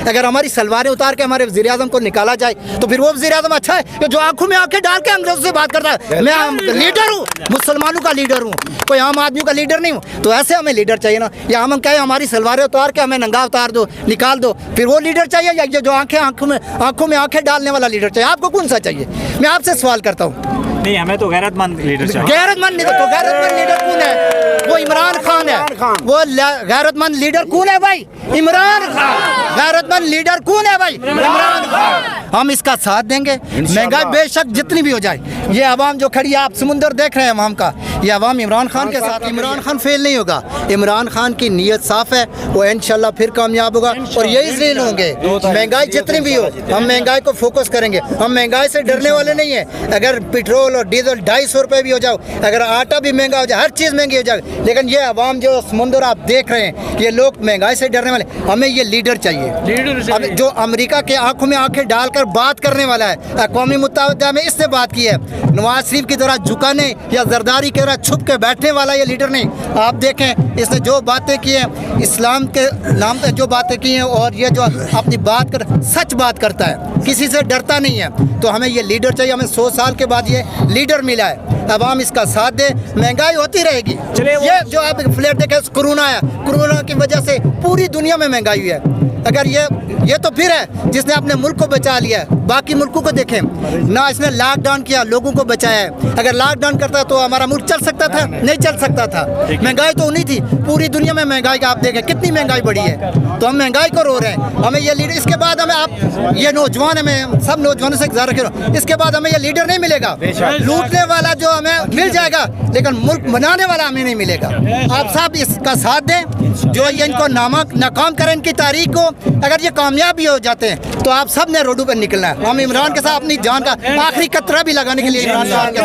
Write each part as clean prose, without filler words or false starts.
अगर हमारी सलवारें उतार के हमारे वज़ीर आज़म को निकाला जाए तो फिर वो वज़ीर आज़म अच्छा है कि जो आंखों में आंखें डाल के अंग्रेजों से बात करता है। मैं लीडर हूँ, मुसलमानों का लीडर हूँ, कोई आम आदमी का लीडर नहीं हूँ। तो ऐसे हमें लीडर चाहिए ना, या हम कहें हमारी सलवारें उतार के हमें नंगा उतार दो, निकाल दो, फिर वो लीडर चाहिए, या जो आंखों में आंखें डालने वाला लीडर चाहिए? आपको कौन सा चाहिए? मैं आपसे सवाल करता हूँ। नहीं, हमें तो गैरतमंद लीडर चाहिए। गैरतमंद लीडर, तो गैरतमंद लीडर कौन है? वो इमरान खान है। वो गैरतमंद लीडर कौन है भाई? इमरान खान। गैरतमंद लीडर कौन है भाई? इमरान खान। हम इसका साथ देंगे, महंगाई बेशक जितनी भी हो जाए। ये आवाम जो खड़ी है, आप समुंदर देख रहे हैं आवाम का, ये आवाम इमरान खान के साथ। इमरान खान फेल नहीं होगा, इमरान खान की नीयत साफ है, वो इंशाल्लाह फिर कामयाब होगा और यही जलील होंगे। महंगाई जितनी भी हो, हम महंगाई को फोकस करेंगे। हम महंगाई से डरने वाले नहीं है। अगर पेट्रोल और डीजल 250 रुपये भी हो जाओ, अगर आटा भी महंगा हो जाए, हर चीज़ महंगी हो जाए, लेकिन ये आवाम जो समुंदर आप देख रहे हैं, ये लोग महंगाई से डरने वाले। हमें ये लीडर चाहिए, अब जो अमेरिका के आंखों में आंखें डालकर बात करने वाला है। अक़वाम मुत्तहिदा में इससे बात की है, नवाज शरीफ की तरह झुकाने या जरदारी की तरह छुप के बैठने वाला ये लीडर नहीं। आप देखें इसने जो बातें की हैं, इस्लाम के नाम पर जो बातें की हैं, और ये जो अपनी बात कर सच बात करता है, किसी से डरता नहीं है। तो हमें ये लीडर चाहिए। हमें 100 साल के बाद ये लीडर मिला है, अब हम इसका साथ दे। महंगाई होती रहेगी। ये जो आप फ्लैट देखे, कोरोना आया, कोरोना की वजह से पूरी दुनिया में महंगाई हुई है। अगर ये तो फिर है जिसने अपने मुल्क को बचा लिया है। बाकी मुल्कों को देखें ना, इसने लॉकडाउन किया, लोगों को बचाया है। अगर लॉकडाउन करता तो हमारा मुल्क चल सकता था? नहीं चल सकता था। महंगाई तो नहीं थी, पूरी दुनिया में महंगाई का आप देखें कितनी महंगाई बढ़ी है। तो हम महंगाई को रो रहे हैं। हमें ये लीडर, इसके बाद हमें आप ये नौजवान, हमें सब नौजवानों से गुजारिश करो, इसके बाद हमें ये लीडर नहीं मिलेगा। लूटने वाला जो हमें मिल जाएगा, लेकिन मुल्क बनाने वाला हमें नहीं मिलेगा। आप सब इसका साथ दें, जो ये इनको नाकाम करें इनकी तारीख को। अगर ये कामयाब भी हो जाते हैं तो आप सब ने रोडों पर निकलना है। हम इमरान के साथ अपनी जान का आखिरी कतरा भी लगाने के लिए इमरान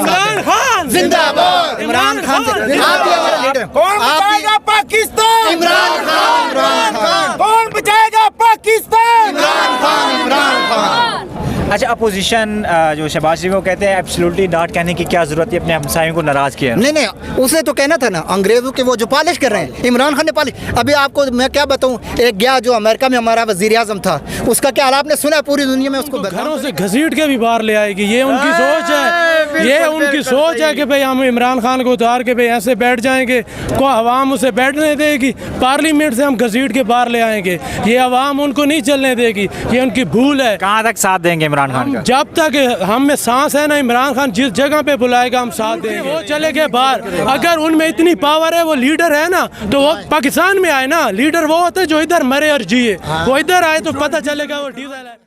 खान जिंदाबाद। इमरान खान आप भी हमारे लीडर। कौन बचाएगा पाकिस्तान? इमरान खान। कौन बचाएगा पाकिस्तान? इमरान खान। अच्छा, अपोजिशन जो शहबाज शरीफ को कहते हैं एब्सोल्युटली डांट कहने की क्या जरूरत है, अपने हमसायों को नाराज किया? नहीं, उसे तो कहना था ना, अंग्रेजों के वो जो पॉलिश कर रहे हैं, इमरान खान ने पॉलिश। अभी आपको मैं क्या बताऊं, एक गया जो अमेरिका में हमारा वज़ीर आज़म था, उसका क्या हाल आपने सुना? पूरी दुनिया में उसको घरों से घसीट के भी बाहर ले आएगी। ये उनकी सोच है, ये उनकी सोच है कि भाई हम इमरान खान को उतार के भाई ऐसे बैठ जाएंगे, को आवाम उसे बैठने देगी, पार्लियामेंट से हम घसीट के बाहर ले आएंगे, ये आवाम उनको नहीं चलने देगी। ये उनकी भूल है। कहाँ तक साथ देंगे इमरान खान का? जब तक हम में सांस है ना, इमरान खान जिस जगह पे बुलाएगा हम साथ देंगे। वो चले गए बाहर, अगर उनमें इतनी पावर है, वो लीडर है ना, तो वो पाकिस्तान में आए ना। लीडर वो होते जो इधर मरे और जिए, वो इधर आए तो पता चलेगा वो डीजल है।